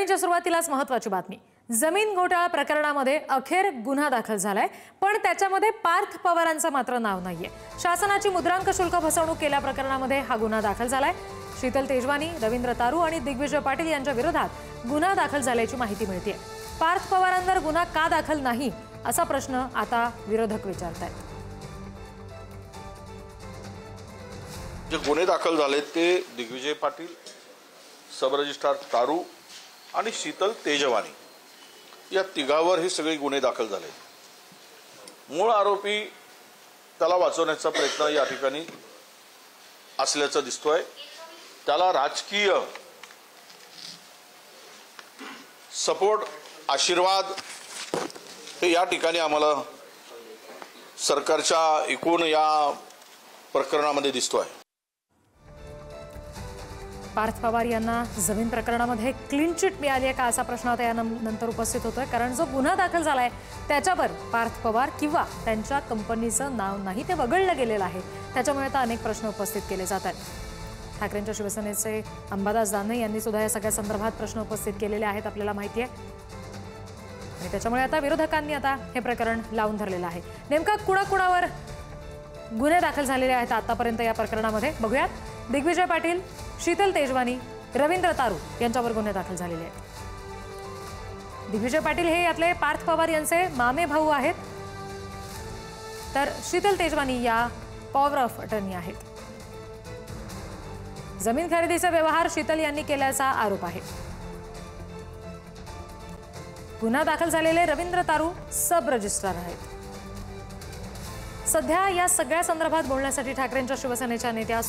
बुलेटिनच्या सुरुवातीलाच महत्त्वाची बातमी। जमीन घोटाळा प्रकरणामध्ये अखेर गुन्हा दाखल झालाय, पण त्याच्यामध्ये पार्थ पवारांचं मात्र नाव नाहीये। शासनाची मुद्रांक शुल्क फसवणूक केल्या प्रकरणामध्ये हा गुन्हा दाखल झालाय। शीतल तेजवानी, रवींद्र तारू आणि दिग्विजय पाटील यांच्या विरोधात गुन्हा दाखल झाल्याची माहिती मिळते। पार्थ पवारांवर गुन्हा का दाखल नाही असा प्रश्न आता विरोधक विचारतायत। जे गुन्हे दाखल झाले ते दिग्विजय पाटील, सब रजिस्ट्रार तारू आणि शीतल तेजवानी या तिघावर हे सगळे गुन्हे दाखल झाले। मूळ आरोपी त्याला वाचवण्याचा प्रयत्न या ठिकाणी असल्याचं दिसतोय। त्याला राजकीय सपोर्ट, आशीर्वाद हे या ठिकाणी आम्हाला सरकारच्या एकूण या प्रकरणामध्ये दिसतोय। पार्थ पवार यांना जमीन प्रकरणामध्ये क्लीन चिट मिळाली आहे का असा प्रश्न आता यानंतर उपस्थित होतोय, कारण जो गुन्हा दाखल झालाय त्याच्यावर पार्थ पवार किंवा त्यांच्या कंपनीचं नाव नाही, ते वगळलं गेलेलं आहे। त्याच्यामुळे आता अनेक प्रश्न उपस्थित केले जात आहेत। ठाकरेंच्या शिवसेनेचे अंबादास दानवे यांनी सुद्धा या सगळ्या संदर्भात प्रश्न उपस्थित केलेले आहेत, आपल्याला माहिती आहे। आणि त्याच्यामुळे आता विरोधकांनी आता हे प्रकरण लावून धरलेलं आहे। नेमका कुणाकुणावर गुन्हे दाखल झालेले आहेत आतापर्यंत या प्रकरणामध्ये बघूयात। दिग्विजय पाटील, शीतल तेजवानी, रवींद्र तारू यांच्यावर गुन्हे दाखल झालेले आहेत। दिग्विजय पाटील हे यातले पार्थ पवार यांचे मामे भाऊ आहेत, तर शीतल तेजवानी या पॉवर ऑफ अटर्नी आहेत। जमीन खरेदीचा व्यवहार शीतल यांनी केल्याचा आरोप आहे। गुन्हा दाखल झालेले रवींद्र तारू सब रजिस्ट्रार आहेत। सध्या या सगळ्या संदर्भात बोलण्यासाठी ठाकरेंच्या शिवसेनेच्या नेत्या